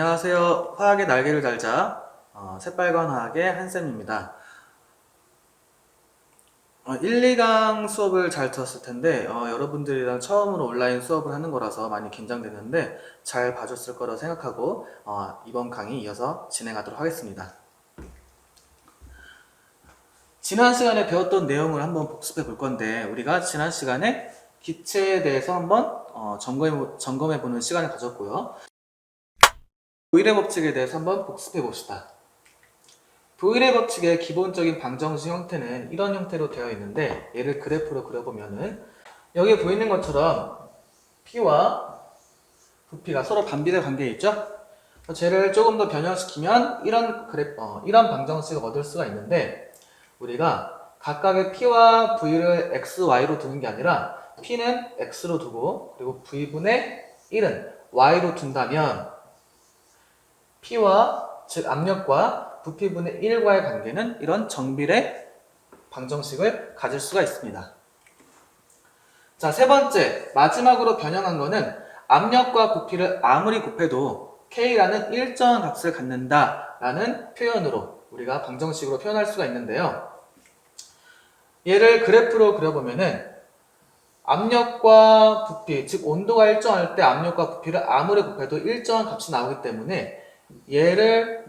안녕하세요. 화학의 날개를 달자 새빨간 화학의 한쌤입니다. 1, 2강 수업을 잘 들었을 텐데 여러분들이랑 처음으로 온라인 수업을 하는 거라서 많이 긴장되는데 잘 봐줬을 거라 생각하고 이번 강의 이어서 진행하도록 하겠습니다. 지난 시간에 배웠던 내용을 한번 복습해 볼 건데 우리가 지난 시간에 기체에 대해서 한번 점검해 보는 시간을 가졌고요. 보일의 법칙에 대해서 한번 복습해 봅시다. 보일의 법칙의 기본적인 방정식 형태는 이런 형태로 되어 있는데 얘를 그래프로 그려보면은 여기 보이는 것처럼 P와 부피가 서로 반비례 관계에 있죠? 쟤를 조금 더 변형시키면 이런 방정식을 얻을 수가 있는데 우리가 각각의 P와 V를 X, Y로 두는 게 아니라 P는 X로 두고 그리고 V분의 1은 Y로 둔다면 P와 즉 압력과 부피분의 1과의 관계는 이런 정비례 방정식을 가질 수가 있습니다. 자, 세 번째 마지막으로 변형한 거는 압력과 부피를 아무리 곱해도 K라는 일정한 값을 갖는다라는 표현으로 우리가 방정식으로 표현할 수가 있는데요. 얘를 그래프로 그려보면은 압력과 부피, 즉 온도가 일정할 때 압력과 부피를 아무리 곱해도 일정한 값이 나오기 때문에 얘를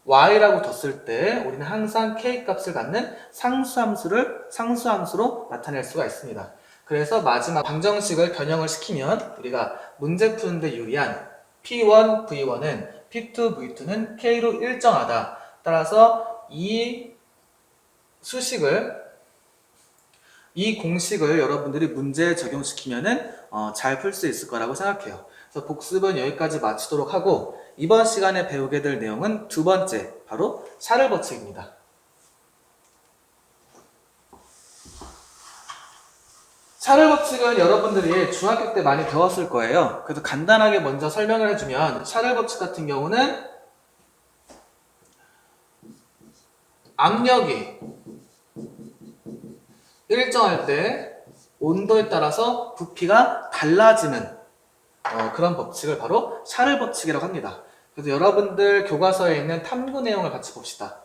y라고 뒀을 때 우리는 항상 k 값을 갖는 상수함수로 나타낼 수가 있습니다. 그래서 마지막 방정식을 변형을 시키면 우리가 문제 푸는데 유리한 P1, V1은 P2, V2는 K로 일정하다. 따라서 이 공식을 여러분들이 문제에 적용시키면은 잘 풀 수 있을 거라고 생각해요. 그래서 복습은 여기까지 마치도록 하고 이번 시간에 배우게 될 내용은 두 번째, 바로 샤를 법칙입니다. 샤를 법칙은 여러분들이 중학교 때 많이 배웠을 거예요. 그래서 간단하게 먼저 설명을 해주면 샤를 법칙 같은 경우는 압력이 일정할 때 온도에 따라서 부피가 달라지는 그런 법칙을 바로 샤를 법칙이라고 합니다. 그래서 여러분들 교과서에 있는 탐구 내용을 같이 봅시다.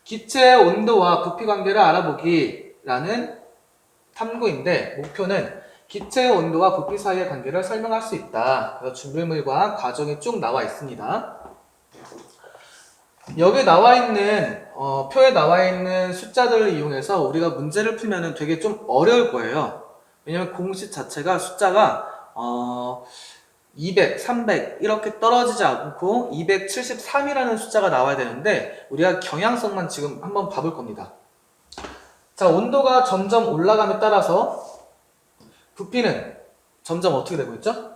기체의 온도와 부피 관계를 알아보기라는 탐구인데 목표는 기체의 온도와 부피 사이의 관계를 설명할 수 있다. 그래서 준비물과 과정이 쭉 나와 있습니다. 여기 나와 있는 표에 나와 있는 숫자들을 이용해서 우리가 문제를 풀면 되게 좀 어려울 거예요. 왜냐면 공식 자체가 숫자가 200, 300 이렇게 떨어지지 않고 273이라는 숫자가 나와야 되는데 우리가 경향성만 지금 한번 봐볼 겁니다. 자, 온도가 점점 올라감에 따라서 부피는 점점 어떻게 되고 있죠?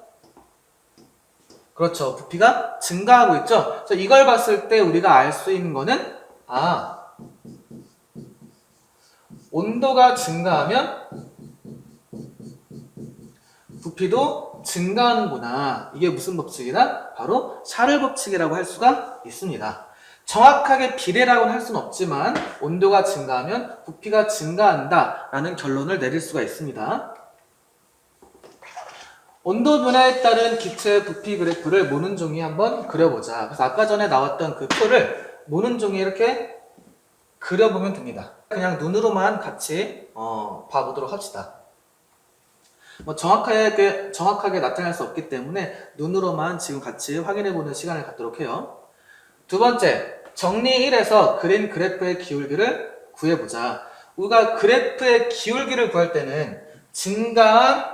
그렇죠. 부피가 증가하고 있죠. 그래서 이걸 봤을 때 우리가 알 수 있는 거는 온도가 증가하면 부피도 증가하는구나. 이게 무슨 법칙이다? 바로 샤를 법칙이라고 할 수가 있습니다. 정확하게 비례라고는 할 수는 없지만 온도가 증가하면 부피가 증가한다라는 결론을 내릴 수가 있습니다. 온도 변화에 따른 기체의 부피 그래프를 모는 종이에 한번 그려보자. 그래서 아까 전에 나왔던 그 표를 모는 종이에 이렇게 그려보면 됩니다. 그냥 눈으로만 같이 봐보도록 합시다. 정확하게 나타낼 수 없기 때문에 눈으로만 지금 같이 확인해보는 시간을 갖도록 해요. 두 번째, 정리 1에서 그린 그래프의 기울기를 구해보자. 우리가 그래프의 기울기를 구할 때는 증가한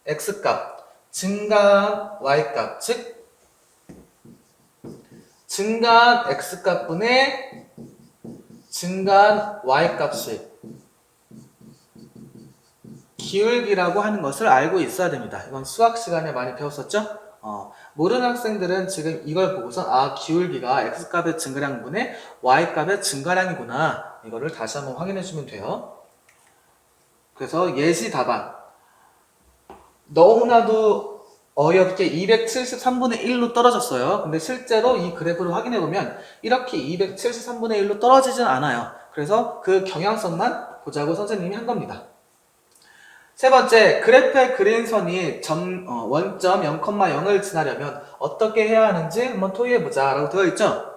x값, 증가한 y값, 즉 증가한 x값분의 증가한 y값이 기울기라고 하는 것을 알고 있어야 됩니다. 이건 수학 시간에 많이 배웠었죠? 모르는 학생들은 지금 이걸 보고서 기울기가 x값의 증가량분의 y값의 증가량이구나. 이거를 다시 한번 확인해 주면 돼요. 그래서 예시 답안 너무나도 어이없게 273분의 1로 떨어졌어요. 근데 실제로 이 그래프를 확인해 보면 이렇게 273분의 1로 떨어지진 않아요. 그래서 그 경향성만 보자고 선생님이 한 겁니다. 세 번째, 그래프의 그린 선이 원점 0,0을 지나려면 어떻게 해야 하는지 한번 토의해보자 라고 되어 있죠?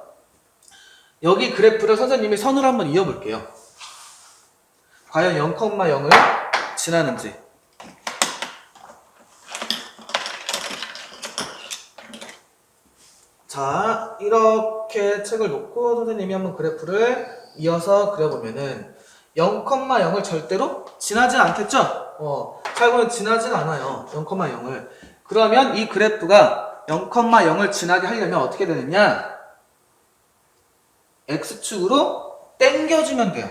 여기 그래프를 선생님이 선으로 한번 이어볼게요. 과연 0,0을 지나는지. 자, 이렇게 책을 놓고 선생님이 한번 그래프를 이어서 그려보면은 0,0을 절대로 지나지 않겠죠? 잘 보면 지나진 않아요. 0,0을. 그러면 이 그래프가 0,0을 지나게 하려면 어떻게 되느냐? X축으로 당겨주면 돼요.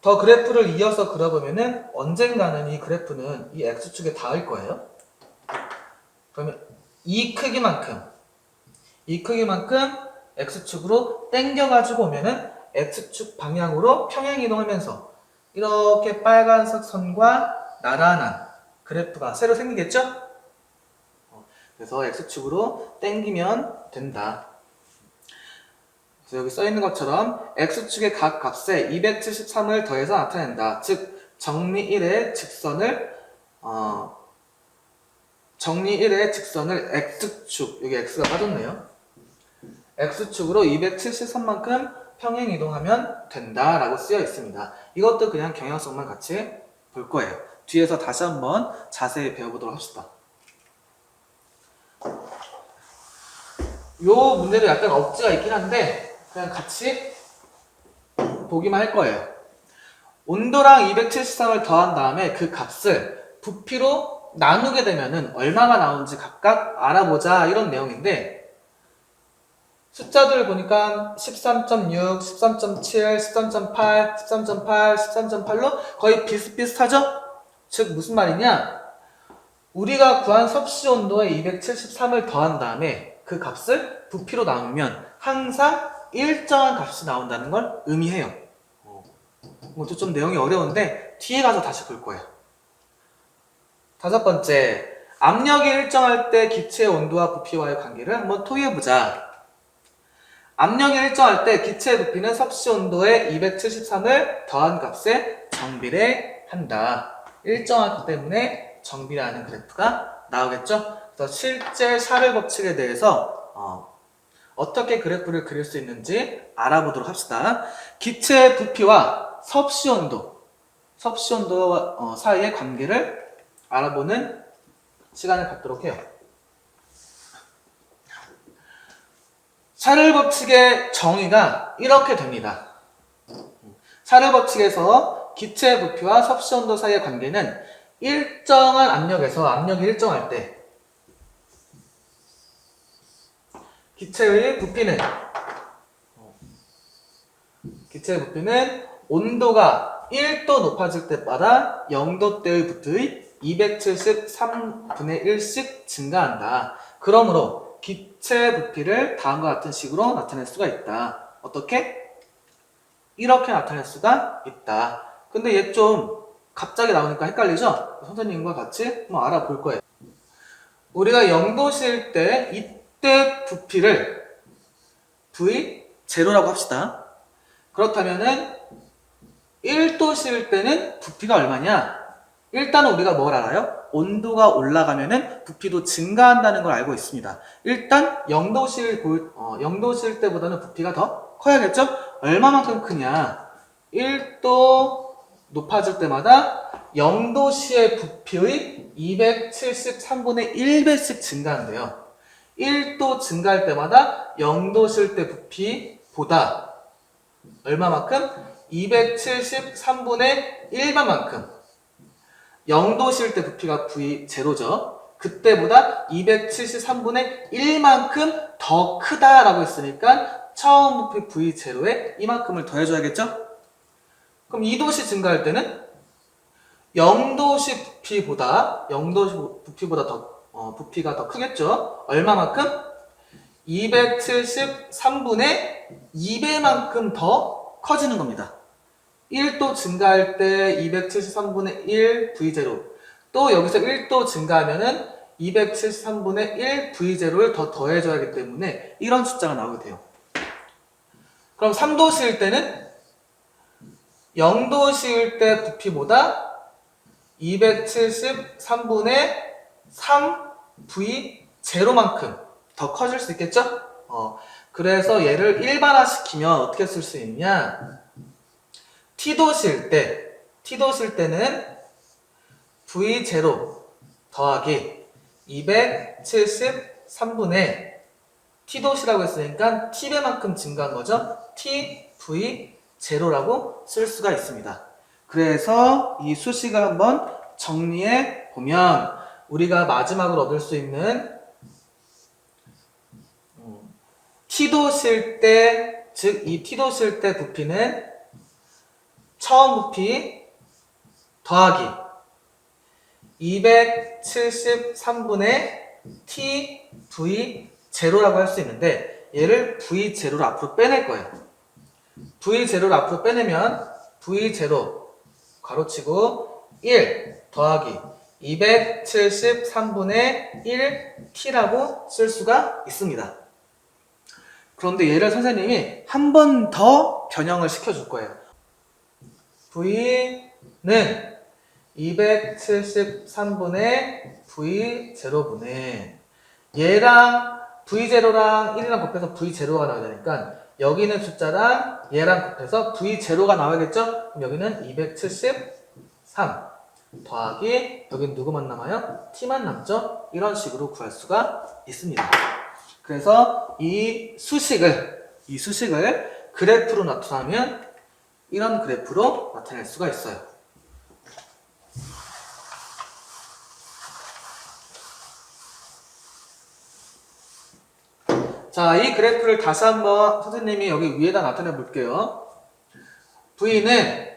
더 그래프를 이어서 그려보면은 언젠가는 이 그래프는 이 X축에 닿을 거예요. 그러면 이 크기만큼 X축으로 당겨가지고 오면은 X축 방향으로 평행이동하면서 이렇게 빨간색 선과 나란한 그래프가 새로 생기겠죠? 그래서 X축으로 당기면 된다. 그래서 여기 써있는 것처럼 X축의 각 값에 273을 더해서 나타낸다. 즉 정리 1의 직선을 X축, 여기 X가 빠졌네요. X축으로 273만큼 평행 이동하면 된다 라고 쓰여 있습니다. 이것도 그냥 경향성만 같이 볼 거예요. 뒤에서 다시 한번 자세히 배워보도록 합시다. 요 문제도 약간 억지가 있긴 한데 그냥 같이 보기만 할 거예요. 온도랑 273을 더한 다음에 그 값을 부피로 나누게 되면은 얼마가 나오는지 각각 알아보자 이런 내용인데 숫자들을 보니까 13.6, 13.7, 13.8, 13.8, 13.8로 거의 비슷비슷하죠? 즉 무슨 말이냐? 우리가 구한 섭씨 온도에 273을 더한 다음에 그 값을 부피로 나누면 항상 일정한 값이 나온다는 걸 의미해요. 이것도 좀 내용이 어려운데 뒤에 가서 다시 볼 거예요. 다섯 번째, 압력이 일정할 때 기체의 온도와 부피와의 관계를 한번 토의해보자. 압력이 일정할 때 기체의 부피는 섭씨 온도에 273을 더한 값에 정비례한다. 일정하기 때문에 정비례하는 그래프가 나오겠죠? 그래서 실제 샤를 법칙에 대해서 어떻게 그래프를 그릴 수 있는지 알아보도록 합시다. 기체의 부피와 섭씨 온도 사이의 관계를 알아보는 시간을 갖도록 해요. 샤를 법칙의 정의가 이렇게 됩니다. 샤를 법칙에서 기체의 부피와 섭씨 온도 사이의 관계는 일정한 압력에서 압력이 일정할 때 기체의 부피는 온도가 1도 높아질 때마다 0도대의 부피의 273분의 1씩 증가한다. 그러므로 기체 부피를 다음과 같은 식으로 나타낼 수가 있다. 어떻게? 이렇게 나타낼 수가 있다. 근데 얘 좀 갑자기 나오니까 헷갈리죠? 선생님과 같이 한번 알아볼 거예요. 우리가 0도실 때 이때 부피를 V0라고 합시다. 그렇다면은 1도실 때는 부피가 얼마냐? 일단은 우리가 뭘 알아요? 온도가 올라가면은 부피도 증가한다는 걸 알고 있습니다. 일단 0도실 때보다는 부피가 더 커야겠죠? 얼마만큼 크냐? 1도 높아질 때마다 0도시의 부피의 273분의 1배씩 증가한대요. 1도 증가할 때마다 0도실 때 부피보다 얼마만큼? 273분의 1만큼 0도실 때 부피가 V0죠. 그때보다 273분의 1만큼 더 크다라고 했으니까 처음 부피 V0에 이만큼을 더해줘야겠죠? 그럼 2도시 증가할 때는 0도시 부피보다 부피가 더 크겠죠? 얼마만큼? 273분의 2배만큼 더 커지는 겁니다. 1도 증가할 때 273분의 1 V0 또 여기서 1도 증가하면은 273분의 1 V0를 더 더해줘야 하기 때문에 이런 숫자가 나오게 돼요. 그럼 3도시일 때는 0도시일 때 부피보다 273분의 3v0만큼 더 커질 수 있겠죠? 그래서 얘를 일반화시키면 어떻게 쓸 수 있냐? t도실 때는 v0 더하기 273분의 t도시라고 했으니까 t배만큼 증가한 거죠? tv0라고 쓸 수가 있습니다. 그래서 이 수식을 한번 정리해 보면 우리가 마지막으로 얻을 수 있는 t도실 때, 즉 이 t도실 때 부피는 처음 부피 더하기 273분의 tv0라고 할 수 있는데 얘를 v0를 앞으로 빼낼 거예요. v0를 앞으로 빼내면 v0 가로치고 1 더하기 273분의 1t라고 쓸 수가 있습니다. 그런데 얘를 선생님이 한 번 더 변형을 시켜줄 거예요. v는 273분의 v0분의 얘랑 v0랑 1이랑 곱해서 v0가 나와야 되니까 여기 있는 숫자랑 얘랑 곱해서 v0가 나와야겠죠? 그럼 여기는 273 더하기 여기는 누구만 남아요? t만 남죠? 이런 식으로 구할 수가 있습니다. 그래서 이 수식을 그래프로 나타나면 이런 그래프로 나타낼 수가 있어요. 자, 이 그래프를 다시 한번 선생님이 여기 위에다 나타내 볼게요. V는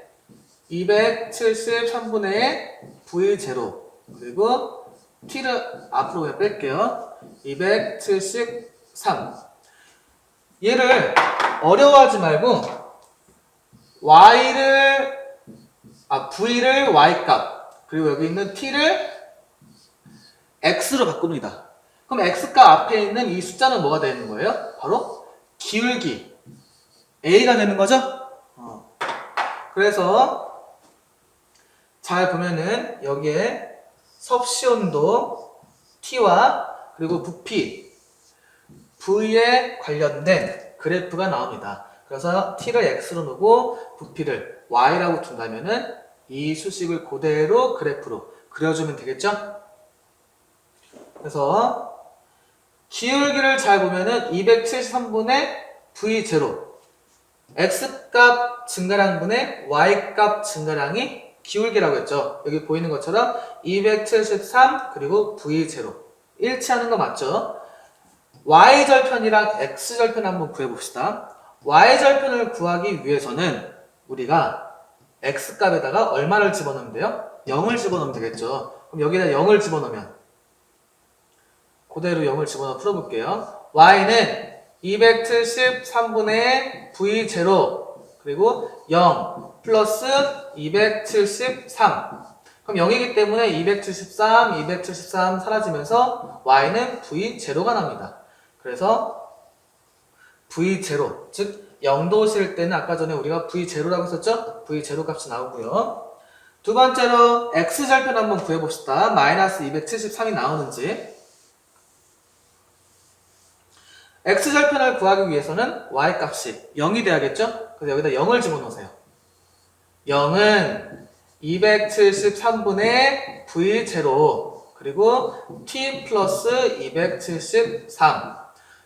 273분의 V0 그리고 T를 앞으로 그냥 뺄게요. 273 얘를 어려워하지 말고 V를 Y값 그리고 여기 있는 T를 X로 바꿉니다. 그럼 X값 앞에 있는 이 숫자는 뭐가 되는 거예요? 바로 기울기 A가 되는 거죠? 그래서 잘 보면은 여기에 섭씨온도 T와 그리고 부피 V에 관련된 그래프가 나옵니다. 그래서 T를 X로 놓고 부피를 Y라고 둔다면은 이 수식을 그대로 그래프로 그려주면 되겠죠? 그래서 기울기를 잘 보면은 273분의 V0 X값 증가량분의 Y값 증가량이 기울기라고 했죠. 여기 보이는 것처럼 273 그리고 V0 일치하는 거 맞죠? Y절편이랑 X절편 한번 구해봅시다. Y절편을 구하기 위해서는 우리가 X값에다가 얼마를 집어넣으면 돼요? 0을 집어넣으면 되겠죠. 그럼 여기다 0을 집어넣으면 그대로 0을 집어넣어 풀어볼게요. Y는 273분의 V0 그리고 0 플러스 273 그럼 0이기 때문에 273 사라지면서 Y는 V0가 납니다. 그래서 V0 즉 0도실 때는 아까 전에 우리가 V0라고 했었죠? V0 값이 나오고요. 두 번째로 X절편 한번 구해봅시다. 마이너스 273이 나오는지 X절편을 구하기 위해서는 Y값이 0이 돼야겠죠? 그래서 여기다 0을 집어넣으세요. 0은 273분의 V0 그리고 T 플러스 273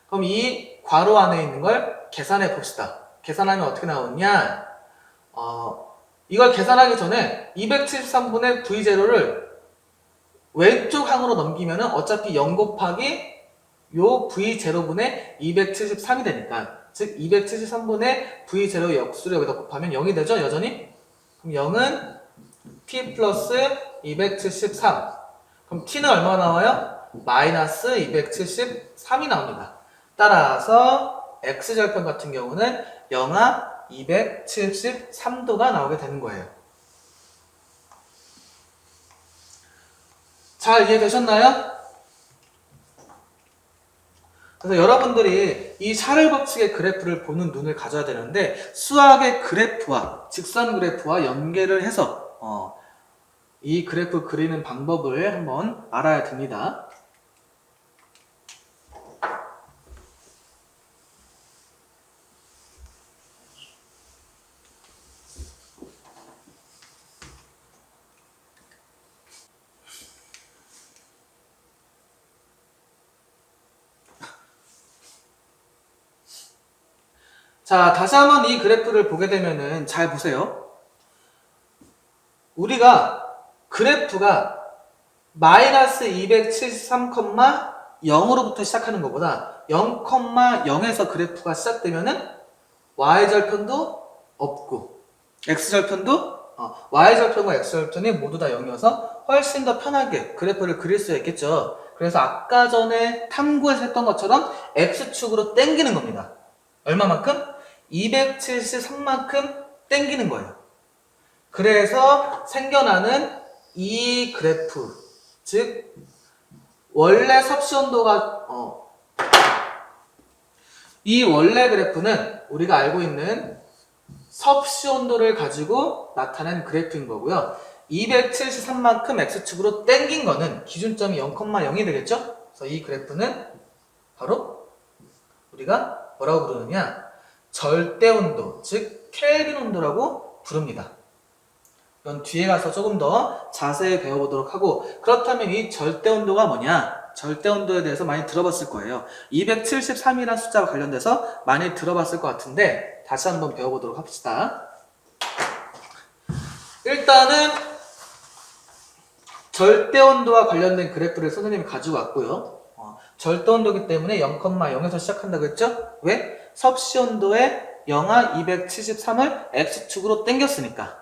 그럼 이 괄호 안에 있는 걸 계산해 봅시다. 계산하면 어떻게 나오냐? 이걸 계산하기 전에 273분의 V0를 왼쪽 항으로 넘기면 어차피 0 곱하기 요 V0분의 273이 되니까 즉 273분의 V0 역수를 여기다 곱하면 0이 되죠 여전히? 그럼 0은 T 플러스 273 그럼 T는 얼마 나와요? 마이너스 273이 나옵니다. 따라서 X절편 같은 경우는 영하 273도가 나오게 되는 거예요. 잘 이해되셨나요? 그래서 여러분들이 이 샤를 법칙의 그래프를 보는 눈을 가져야 되는데 수학의 그래프와 직선 그래프와 연계를 해서 이 그래프 그리는 방법을 한번 알아야 됩니다. 자, 다시 한번 이 그래프를 보게 되면은 잘 보세요. 우리가 그래프가 마이너스 273,0으로부터 시작하는 것보다 0,0에서 그래프가 시작되면은 y절편도 없고 x절편도 y절편과 x절편이 모두 다 0이어서 훨씬 더 편하게 그래프를 그릴 수 있겠죠. 그래서 아까 전에 탐구에서 했던 것처럼 x축으로 당기는 겁니다. 얼마만큼? 273만큼 당기는 거예요. 그래서 생겨나는 이 그래프, 즉 원래 섭씨 온도가 이 원래 그래프는 우리가 알고 있는 섭씨 온도를 가지고 나타낸 그래프인 거고요. 273만큼 x축으로 당긴 거는 기준점이 0,0이 되겠죠? 그래서 이 그래프는 바로 우리가 뭐라고 부르느냐? 절대 온도, 즉 켈빈 온도라고 부릅니다. 이건 뒤에 가서 조금 더 자세히 배워보도록 하고, 그렇다면 이 절대 온도가 뭐냐? 절대 온도에 대해서 많이 들어봤을 거예요. 273이라는 숫자와 관련돼서 많이 들어봤을 것 같은데 다시 한번 배워보도록 합시다. 일단은 절대 온도와 관련된 그래프를 선생님이 가지고 왔고요. 절대 온도이기 때문에 0,0에서 시작한다고 했죠? 왜? 섭씨 온도에 영하 273을 x축으로 당겼으니까.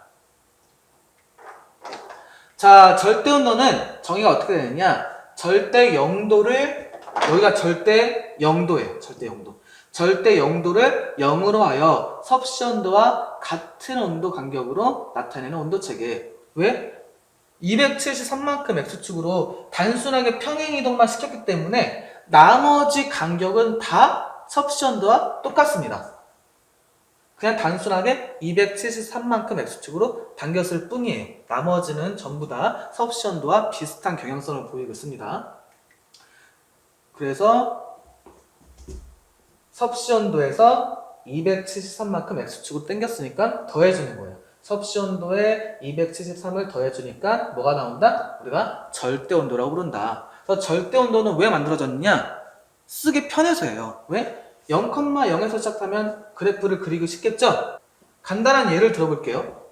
자, 절대 온도는 정의가 어떻게 되느냐? 절대 0도를, 여기가 절대 0도예요. 절대 0도. 절대 0도를 0으로 하여 섭씨 온도와 같은 온도 간격으로 나타내는 온도 체계. 왜? 273만큼 x축으로 단순하게 평행 이동만 시켰기 때문에 나머지 간격은 다 섭씨 온도와 똑같습니다. 그냥 단순하게 273만큼 x축으로 당겼을 뿐이에요. 나머지는 전부 다 섭씨 온도와 비슷한 경향성을 보이고 있습니다. 그래서 섭씨 온도에서 273만큼 x축으로 당겼으니까 더해주는 거예요. 섭씨 온도에 273을 더해주니까 뭐가 나온다? 우리가 절대 온도라고 부른다. 그래서 절대 온도는 왜 만들어졌느냐? 쓰기 편해서예요. 왜? 0,0에서 시작하면 그래프를 그리기 쉽겠죠? 간단한 예를 들어볼게요.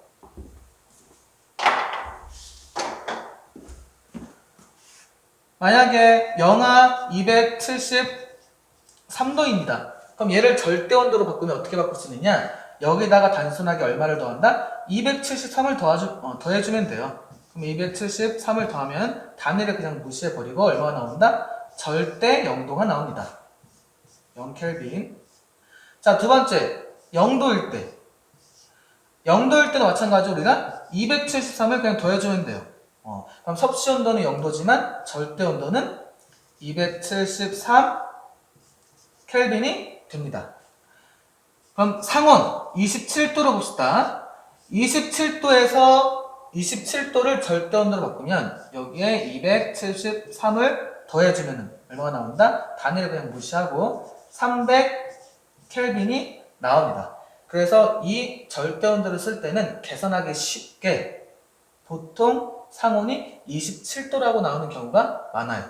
만약에 영하 273도입니다. 그럼 얘를 절대 온도로 바꾸면 어떻게 바꿀 수 있느냐? 여기다가 단순하게 얼마를 더한다? 273을 더해주면 돼요. 그럼 273을 더하면 단위를 그냥 무시해버리고 얼마가 나온다? 절대 0도가 나옵니다. 0켈빈. 자, 두 번째, 0도일 때. 0도일 때는 마찬가지로 우리가 273을 그냥 더해주면 돼요. 그럼 섭씨 온도는 0도지만 절대 온도는 273 켈빈이 됩니다. 그럼 상온 27도로 봅시다. 27도를 절대 온도로 바꾸면 여기에 273을 더해주면 얼마가 나온다? 단위를 그냥 무시하고 300 켈빈이 나옵니다. 그래서 이 절대 온도를 쓸 때는 계산하기 쉽게 보통 상온이 27도라고 나오는 경우가 많아요.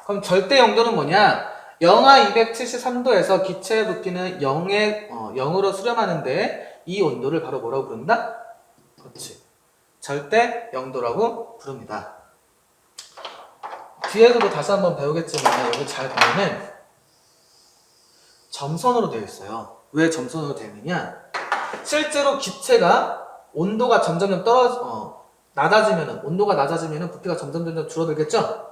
그럼 절대 0도는 뭐냐? 영하 273도에서 기체의 부피는 0으로 수렴하는데 이 온도를 바로 뭐라고 부른다? 그렇지. 절대 0도라고 부릅니다. 뒤에서도 다시 한번 배우겠지만 여기 잘 보면은 점선으로 되어 있어요. 왜 점선으로 되어 있느냐? 실제로 기체가 온도가 점점 온도가 낮아지면 부피가 점점 줄어들겠죠?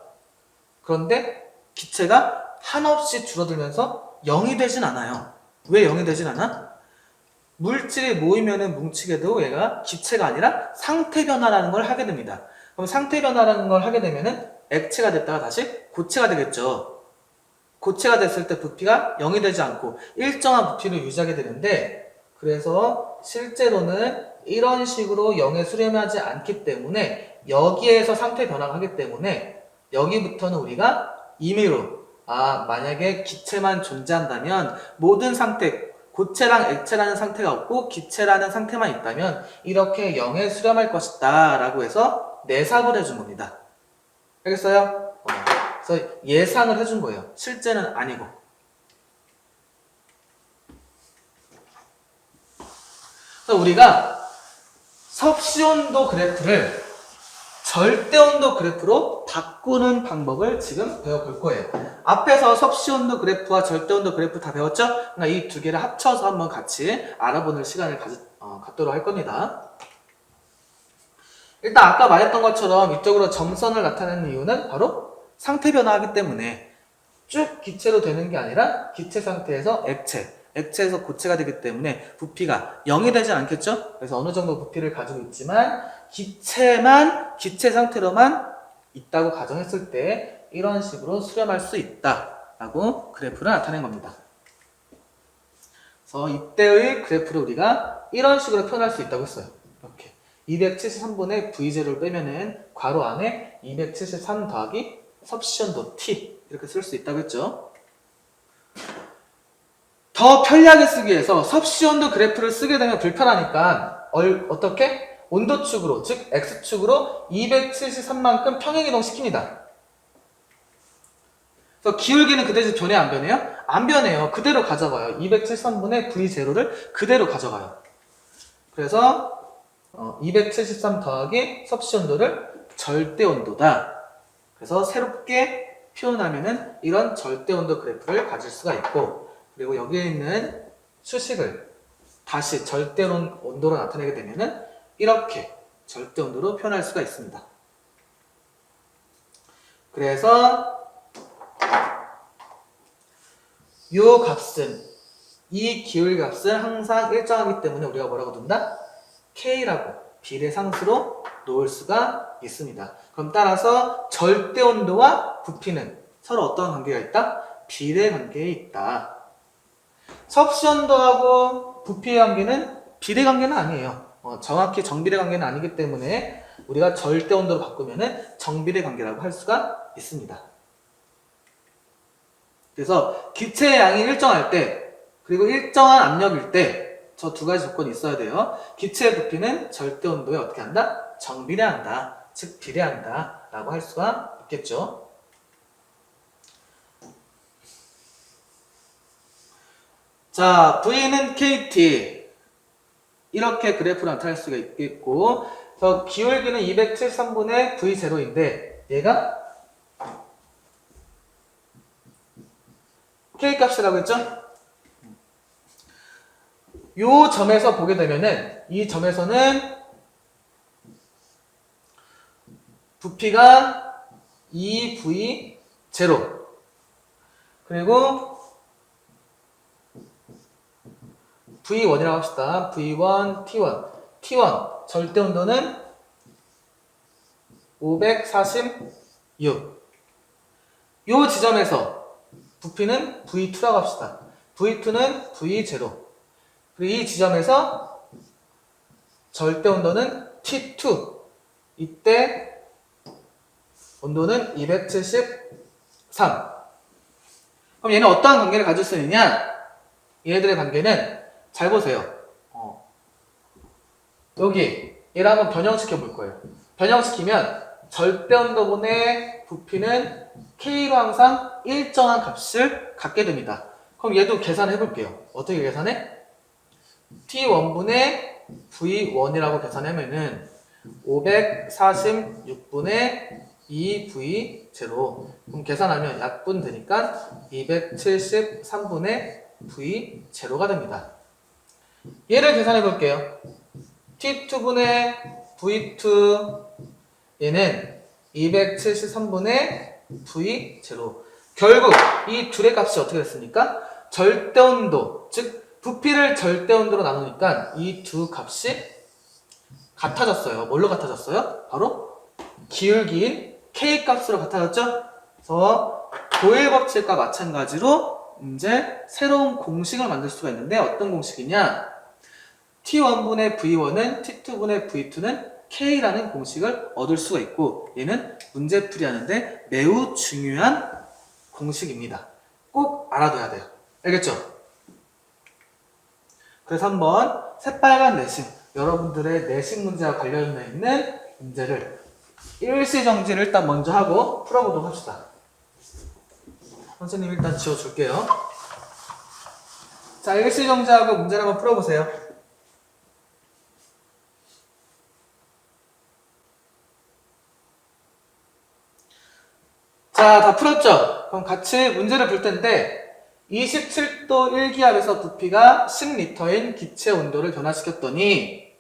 그런데 기체가 한없이 줄어들면서 0이 되진 않아요. 왜 0이 되진 않아? 물질이 모이면은 뭉치게도 얘가 기체가 아니라 상태 변화라는 걸 하게 됩니다. 그럼 상태 변화라는 걸 하게 되면은 액체가 됐다가 다시 고체가 되겠죠. 고체가 됐을 때 부피가 0이 되지 않고 일정한 부피를 유지하게 되는데, 그래서 실제로는 이런 식으로 0에 수렴하지 않기 때문에 여기에서 상태 변화가 하기 때문에 여기부터는 우리가 임의로 만약에 기체만 존재한다면 모든 상태, 고체랑 액체라는 상태가 없고 기체라는 상태만 있다면 이렇게 0에 수렴할 것이다 라고 해서 내삽을 해준 겁니다. 알겠어요? 그래서 예상을 해준 거예요. 실제는 아니고. 그래서 우리가 섭씨온도 그래프를 절대온도 그래프로 바꾸는 방법을 지금 배워볼 거예요. 앞에서 섭씨온도 그래프와 절대온도 그래프 다 배웠죠? 그러니까 이 두 개를 합쳐서 한번 같이 알아보는 시간을 갖도록 할 겁니다. 일단 아까 말했던 것처럼 이쪽으로 점선을 나타내는 이유는 바로 상태 변화하기 때문에 쭉 기체로 되는 게 아니라 기체 상태에서 액체에서 고체가 되기 때문에 부피가 0이 되지 않겠죠? 그래서 어느 정도 부피를 가지고 있지만 기체 상태로만 있다고 가정했을 때 이런 식으로 수렴할 수 있다라고 그래프를 나타낸 겁니다. 그래서 이때의 그래프를 우리가 이런 식으로 표현할 수 있다고 했어요. 이렇게 273분의 V0를 빼면은 괄호 안에 273 더하기 섭씨온도 T 이렇게 쓸 수 있다고 했죠. 더 편리하게 쓰기 위해서 섭씨온도 그래프를 쓰게 되면 불편하니까 어떻게? 온도축으로, 즉 X축으로 273만큼 평행이동 시킵니다. 그래서 기울기는 그 대신 변해 안 변해요? 안 변해요. 그대로 가져가요. 273분의 V0를 그대로 가져가요. 그래서 273 더하기 섭씨온도를 절대온도다. 그래서 새롭게 표현하면은 이런 절대온도 그래프를 가질 수가 있고, 그리고 여기에 있는 수식을 다시 절대온도로 나타내게 되면은 이렇게 절대온도로 표현할 수가 있습니다. 그래서 이 값은, 이 기울 값은 항상 일정하기 때문에 우리가 뭐라고 둔다? K라고 비례상수로 놓을 수가 있습니다. 그럼 따라서 절대온도와 부피는 서로 어떤 관계가 있다? 비례 관계에 있다. 섭씨온도하고 부피의 관계는 비례 관계는 아니에요. 정확히 정비례 관계는 아니기 때문에 우리가 절대온도로 바꾸면은 정비례 관계라고 할 수가 있습니다. 그래서 기체의 양이 일정할 때, 그리고 일정한 압력일 때 저 두 가지 조건이 있어야 돼요. 기체의 부피는 절대온도에 어떻게 한다? 정비례한다. 즉 비례한다 라고 할 수가 있겠죠. 자, V는 KT 이렇게 그래프로 나타낼 수가 있겠고, 그래서 기울기는 273분의 V0인데 얘가 K 값이라고 했죠? 요 점에서 보게 되면은 이 점에서는 부피가 2V0 그리고 V1이라고 합시다. V1, T1 절대온도는 546. 요 지점에서 부피는 V2라고 합시다. V2는 V0. 그리고 이 지점에서 절대온도는 T2. 이때 온도는 273. 그럼 얘는 어떠한 관계를 가질 수 있느냐? 얘네들의 관계는 잘 보세요. 여기 얘를 한번 변형시켜 볼 거예요. 변형시키면 절대온도분의 부피는 K로 항상 일정한 값을 갖게 됩니다. 그럼 얘도 계산해 볼게요. 어떻게 계산해? T1분의 V1이라고 계산하면은 546분의 2V0. 그럼 계산하면 약분 되니까 273분의 V0가 됩니다. 얘를 계산해 볼게요. T2분의 V2 얘는 273분의 V0. 결국 이 둘의 값이 어떻게 됐습니까? 절대온도, 즉 부피를 절대온도로 나누니까 이 두 값이 같아졌어요. 뭘로 같아졌어요? 바로 기울기인 K 값으로 같아졌죠? 그래서 도일 법칙과 마찬가지로 이제 새로운 공식을 만들 수가 있는데 어떤 공식이냐? T1분의 V1은 T2분의 V2는 K라는 공식을 얻을 수가 있고 얘는 문제풀이 하는데 매우 중요한 공식입니다. 꼭 알아둬야 돼요. 알겠죠? 그래서 한번 새빨간 내신, 여러분들의 내신 문제와 관련해 있는 문제를 일시정지를 일단 먼저 하고 풀어보도록 합시다. 선생님 일단 지워줄게요. 자, 일시정지하고 문제를 한번 풀어보세요. 자, 다 풀었죠? 그럼 같이 문제를 풀 텐데 27도 1기압에서 부피가 10리터인 기체 온도를 변화시켰더니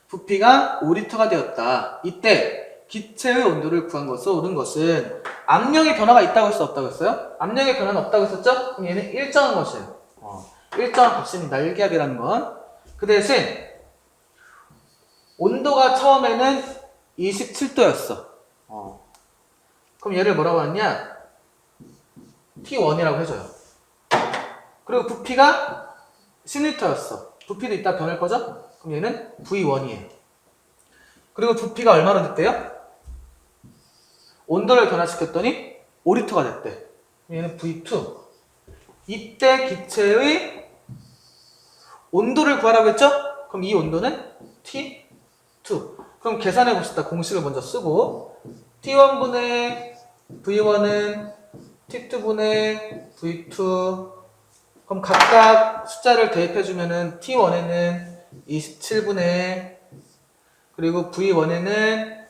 부피가 5리터가 되었다. 이때 기체의 온도를 구한 것으로 옳은 것은 압력의 변화가 있다고 했어, 없다고 했어요? 압력의 변화는 없다고 했었죠? 그럼 얘는 일정한 것이에요. 일정한 값입니다. 1기압이라는 건. 그 대신 온도가 처음에는 27도였어. 그럼 얘를 뭐라고 하냐? T1이라고 해줘요. 그리고 부피가 10리터였어. 부피도 이따 변할 거죠? 그럼 얘는 V1이에요. 그리고 부피가 얼마로 됐대요? 온도를 변화시켰더니 5리터가 됐대. 얘는 V2. 이때 기체의 온도를 구하라고 했죠? 그럼 이 온도는 T2. 그럼 계산해 봅시다. 공식을 먼저 쓰고 T1분의 V1은 T2분의 V2. 그럼 각각 숫자를 대입해주면은 T1에는 27분의 그리고 V1에는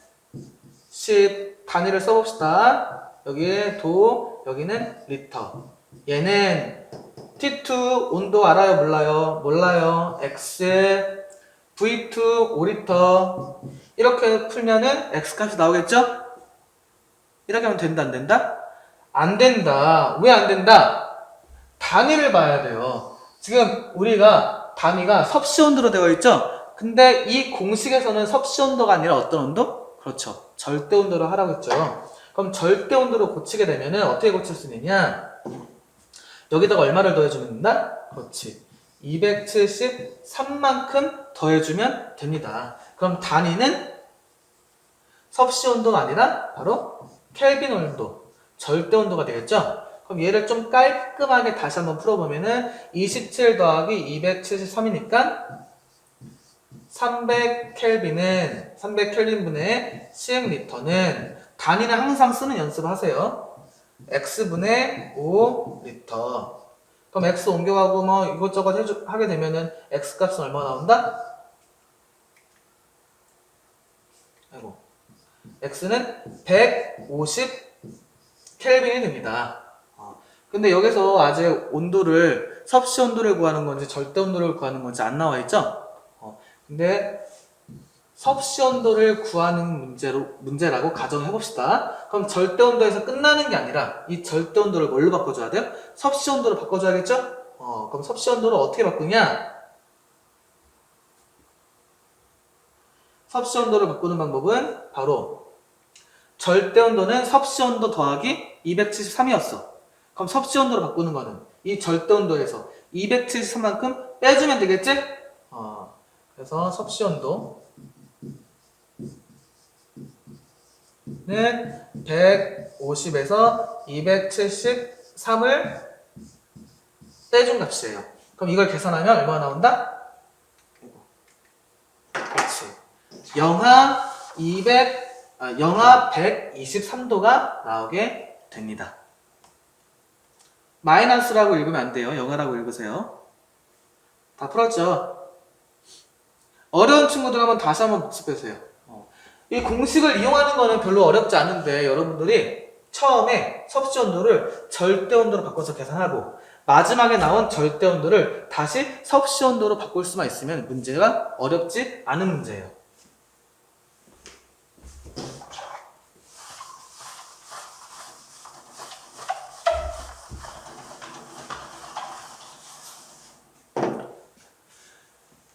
10 단위를 써봅시다. 여기에 도, 여기는 리터. 얘는 T2 온도 알아요? 몰라요? 몰라요. X V2 5리터. 이렇게 풀면은 X값이 나오겠죠? 이렇게 하면 된다, 안 된다? 안 된다. 왜 안 된다? 단위를 봐야 돼요. 지금 우리가 단위가 섭씨 온도로 되어 있죠? 근데 이 공식에서는 섭씨 온도가 아니라 어떤 온도? 그렇죠. 절대 온도로 하라고 했죠. 그럼 절대 온도로 고치게 되면은 어떻게 고칠 수 있느냐? 여기다가 얼마를 더해주면 된다? 그렇지. 273만큼 더해주면 됩니다. 그럼 단위는 섭씨 온도가 아니라 바로 켈빈 온도, 절대 온도가 되겠죠? 그럼 얘를 좀 깔끔하게 다시 한번 풀어보면은 27 더하기 273이니까 300켈빈은 300켈빈분의 10리터는 단위는 항상 쓰는 연습을 하세요. X분의 5리터. 그럼 X 옮겨가고 뭐 이것저것 하게 되면은 X 값은 얼마 나온다? 아이고. X는 150 켈빈이 됩니다. 근데 여기서 아직 온도를 섭씨 온도를 구하는 건지 절대 온도를 구하는 건지 안 나와 있죠? 근데 섭씨 온도를 구하는 문제라고 가정해 봅시다. 그럼 절대 온도에서 끝나는 게 아니라 이 절대 온도를 뭘로 바꿔줘야 돼요? 섭씨 온도로 바꿔줘야겠죠? 그럼 섭씨 온도를 어떻게 바꾸냐? 섭씨 온도를 바꾸는 방법은 바로 절대 온도는 섭씨 온도 더하기 273이었어. 그럼 섭씨 온도로 바꾸는 거는 이 절대 온도에서 273만큼 빼주면 되겠지? 그래서 섭씨 온도는 150에서 273을 빼준 값이에요. 그럼 이걸 계산하면 얼마나 나온다? 그렇지. 영하 123도가 나오게 됩니다. 마이너스라고 읽으면 안 돼요. 영하라고 읽으세요. 다 풀었죠? 어려운 친구들 한번 다시 한번 복습해주세요. 이 공식을 이용하는 거는 별로 어렵지 않은데 여러분들이 처음에 섭씨 온도를 절대 온도로 바꿔서 계산하고 마지막에 나온 절대 온도를 다시 섭씨 온도로 바꿀 수만 있으면 문제가 어렵지 않은 문제예요.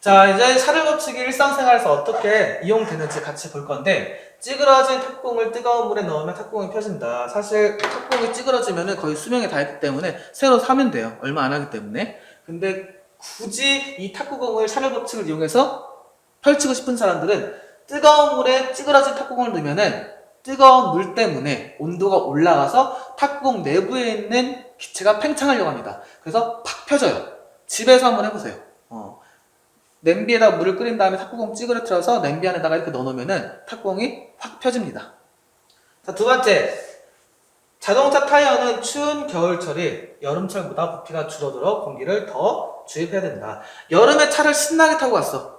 자, 이제 샤를 법칙이 일상생활에서 어떻게 이용되는지 같이 볼 건데 찌그러진 탁공을 뜨거운 물에 넣으면 탁공이 펴진다. 사실 탁공이 찌그러지면 거의 수명에 닿았기 때문에 새로 사면 돼요. 얼마 안 하기 때문에. 근데 굳이 이 탁구공을 샤넬 법칙을 이용해서 펼치고 싶은 사람들은 뜨거운 물에 찌그러진 탁구공을 넣으면은 뜨거운 물 때문에 온도가 올라가서 탁구공 내부에 있는 기체가 팽창하려고 합니다. 그래서 팍 펴져요. 집에서 한번 해보세요. 냄비에다 물을 끓인 다음에 탁구공 찌그러뜨려서 냄비 안에다가 이렇게 넣어놓으면은 탁구공이 확 펴집니다. 자, 두 번째. 자동차 타이어는 추운 겨울철이 여름철보다 부피가 줄어들어 공기를 더 주입해야 된다. 여름에 차를 신나게 타고 갔어.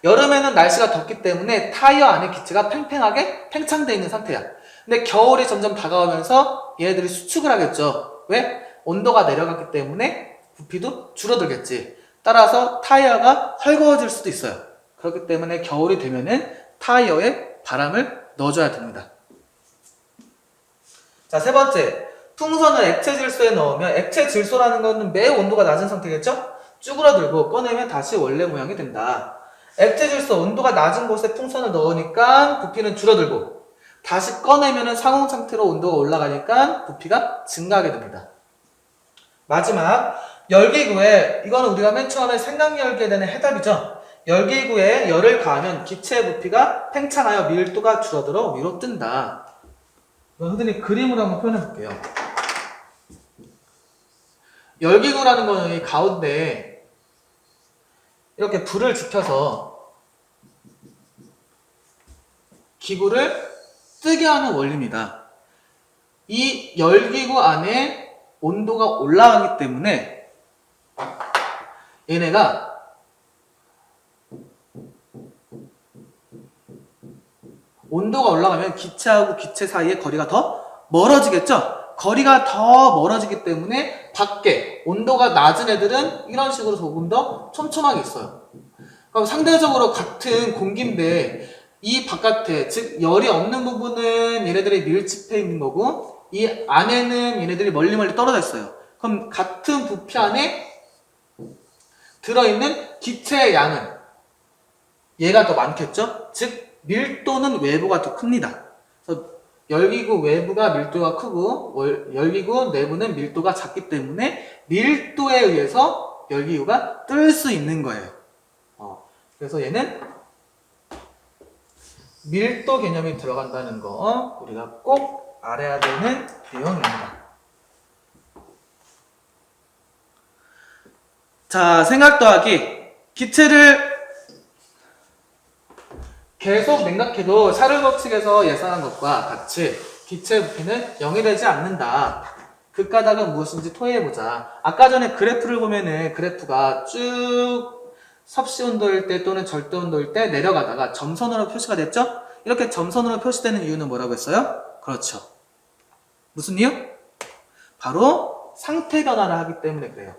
여름에는 날씨가 덥기 때문에 타이어 안에 기체가 팽팽하게 팽창되어 있는 상태야. 근데 겨울이 점점 다가오면서 얘네들이 수축을 하겠죠. 왜? 온도가 내려갔기 때문에 부피도 줄어들겠지. 따라서 타이어가 헐거워질 수도 있어요. 그렇기 때문에 겨울이 되면은 타이어에 바람을 넣어줘야 됩니다. 자, 세 번째. 풍선을 액체 질소에 넣으면 액체 질소라는 것은 매우 온도가 낮은 상태겠죠? 쭈그러들고 꺼내면 다시 원래 모양이 된다. 액체 질소 온도가 낮은 곳에 풍선을 넣으니까 부피는 줄어들고 다시 꺼내면 상온 상태로 온도가 올라가니까 부피가 증가하게 됩니다. 마지막 열기구에, 이거는 우리가 맨 처음에 생강열기에 대한 해답이죠. 열기구에 열을 가하면 기체의 부피가 팽창하여 밀도가 줄어들어 위로 뜬다. 선생님 그림으로 한번 표현해 볼게요. 열기구라는 거는 이 가운데 이렇게 불을 지펴서 기구를 뜨게 하는 원리입니다. 이 열기구 안에 온도가 올라가기 때문에 얘네가 온도가 올라가면 기체하고 기체 사이의 거리가 더 멀어지겠죠? 거리가 더 멀어지기 때문에 밖에 온도가 낮은 애들은 이런 식으로 조금 더 촘촘하게 있어요. 그럼 상대적으로 같은 공기인데 이 바깥에, 즉 열이 없는 부분은 얘네들이 밀집해 있는 거고 이 안에는 얘네들이 멀리 떨어져 있어요. 그럼 같은 부피 안에 들어있는 기체의 양은 얘가 더 많겠죠? 즉 밀도는 외부가 더 큽니다. 그래서 열기구 외부가 밀도가 크고 열기구 내부는 밀도가 작기 때문에 밀도에 의해서 열기구가 뜰 수 있는 거예요. 그래서 얘는 밀도 개념이 들어간다는 거 우리가 꼭 알아야 되는 내용입니다. 자, 생각 더하기. 기체를 계속 냉각해도 샤를 법칙에서 예상한 것과 같이 기체 부피는 0이 되지 않는다. 극가닥은 무엇인지 토해보자. 아까 전에 그래프를 보면은 그래프가 쭉 섭씨 온도일 때 또는 절대 온도일 때 내려가다가 점선으로 표시가 됐죠? 이렇게 점선으로 표시되는 이유는 뭐라고 했어요? 그렇죠. 무슨 이유? 바로 상태 변화를 하기 때문에 그래요.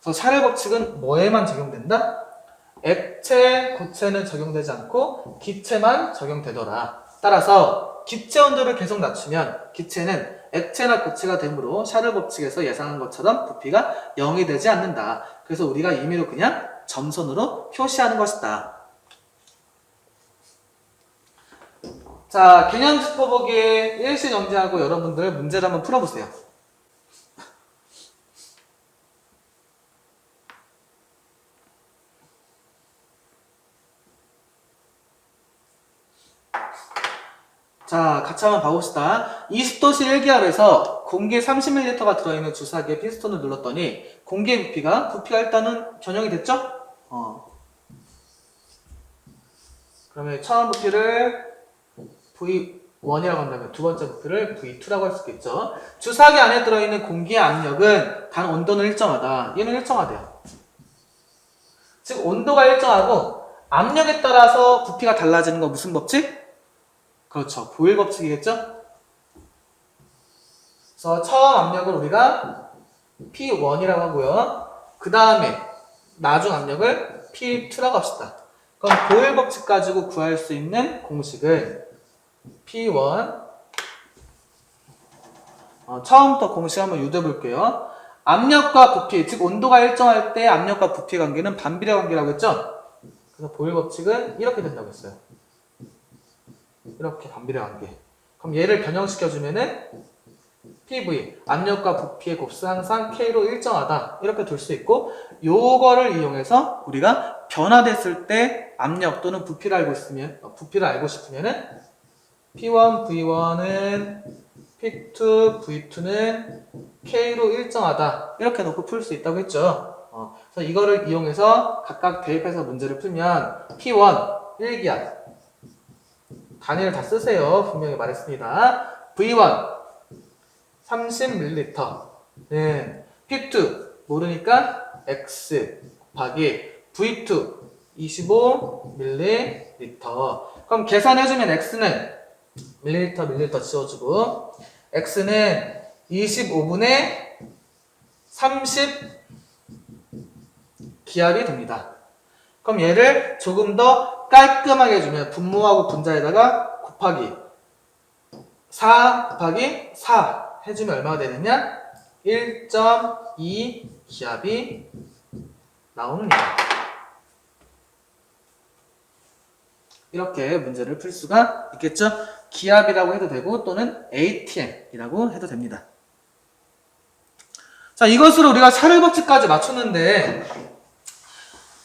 그래서 샤를 법칙은 뭐에만 적용된다? 액체, 고체는 적용되지 않고 기체만 적용되더라. 따라서 기체 온도를 계속 낮추면 기체는 액체나 고체가 되므로 샤를 법칙에서 예상한 것처럼 부피가 0이 되지 않는다. 그래서 우리가 임의로 그냥 점선으로 표시하는 것이다. 자, 개념 짚어보기 일시 정지하고 여러분들 문제를 한번 풀어보세요. 자, 같이 한번 봐봅시다. 20도씨 1기압에서 공기 30ml가 들어있는 주사기에 피스톤을 눌렀더니 공기의 부피가 일단은 변형이 됐죠? 그러면 처음 부피를 V1이라고 한다면 두 번째 부피를 V2라고 할 수 있겠죠? 주사기 안에 들어있는 공기의 압력은 단 온도는 일정하다. 얘는 일정하대요. 즉 온도가 일정하고 압력에 따라서 부피가 달라지는 거 무슨 법칙? 그렇죠. 보일 법칙이겠죠? 그래서 처음 압력을 우리가 P1이라고 하고요. 그 다음에 나중 압력을 P2라고 합시다. 그럼 보일 법칙 가지고 구할 수 있는 공식은 P1 처음부터 공식 한번 유도해 볼게요. 압력과 부피, 즉 온도가 일정할 때 압력과 부피 관계는 반비례 관계라고 했죠? 그래서 보일 법칙은 이렇게 된다고 했어요. 이렇게 반비례 관계. 그럼 얘를 변형시켜주면은 PV, 압력과 부피의 곱수 항상 K로 일정하다. 이렇게 둘 수 있고, 요거를 이용해서 우리가 변화됐을 때 압력 또는 부피를 알고 싶으면은 P1, V1은 P2, V2는 K로 일정하다. 이렇게 놓고 풀 수 있다고 했죠. 그래서 이거를 이용해서 각각 대입해서 문제를 풀면 P1, 1기압. 단위를 다 쓰세요. 분명히 말했습니다. V1, 30ml. 네. P2, 모르니까 X 곱하기 V2, 25ml. 그럼 계산해주면 X는 밀리리터 지워주고, X는 25분의 30 기압이 됩니다. 그럼 얘를 조금 더 깔끔하게 해주면 분모하고 분자에다가 곱하기 4 곱하기 4 해주면 얼마가 되느냐? 1.2 기압이 나옵니다. 이렇게 문제를 풀 수가 있겠죠? 기압이라고 해도 되고 또는 ATM이라고 해도 됩니다. 자, 이것으로 우리가 샤를 법칙까지 맞췄는데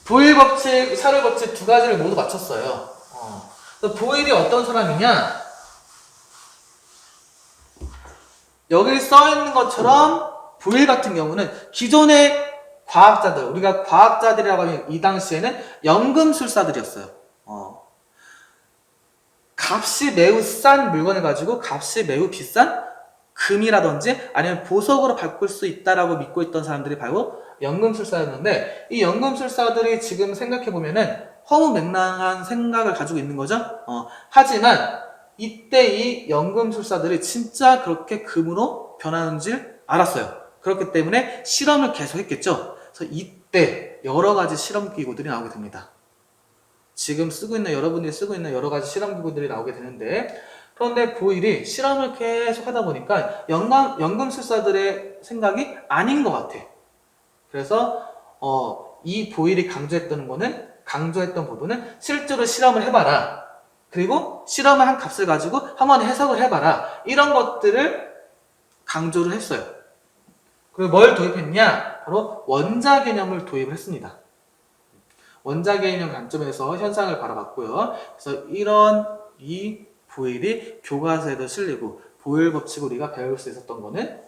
보일 법칙, 샤를 법칙 두 가지를 모두 맞췄어요. 보일이 어떤 사람이냐? 여기 써 있는 것처럼 보일 같은 경우는 기존의 과학자들, 우리가 과학자들이라고 하면 이 당시에는 연금술사들이었어요. 값이 매우 싼 물건을 가지고 값이 매우 비싼 금이라든지 아니면 보석으로 바꿀 수 있다라고 믿고 있던 사람들이 바로 연금술사였는데, 이 연금술사들이 지금 생각해보면은 허무맹랑한 생각을 가지고 있는 거죠. 하지만 이때 이 연금술사들이 진짜 그렇게 금으로 변하는지 알았어요. 그렇기 때문에 실험을 계속 했겠죠. 그래서 이때 여러 가지 실험 기구들이 나오게 됩니다. 지금 여러분들이 쓰고 있는 여러 가지 실험 기구들이 나오게 되는데, 그런데 보일이 실험을 계속 하다 보니까 연금술사들의 생각이 아닌 것 같아. 그래서 이 보일이 강조했던 부분은 실제로 실험을 해봐라. 그리고 실험을 한 값을 가지고 한번 해석을 해봐라. 이런 것들을 강조를 했어요. 그리고 뭘 도입했냐? 바로 원자 개념을 도입을 했습니다. 원자 개념 관점에서 현상을 바라봤고요. 그래서 이 보일이 교과서에도 실리고 보일 법칙을 우리가 배울 수 있었던 거는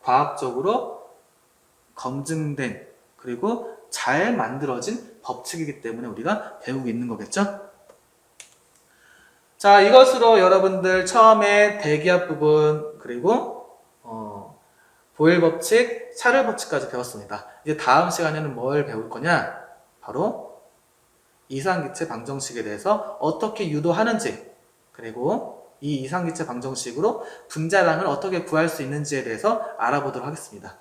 과학적으로 검증된 그리고 잘 만들어진 법칙이기 때문에 우리가 배우고 있는 거겠죠? 자, 이것으로 여러분들 처음에 대기압 부분 그리고 보일 법칙, 샤를 법칙까지 배웠습니다. 이제 다음 시간에는 뭘 배울 거냐? 바로 이상기체 방정식에 대해서 어떻게 유도하는지, 그리고 이 이상기체 방정식으로 분자량을 어떻게 구할 수 있는지에 대해서 알아보도록 하겠습니다.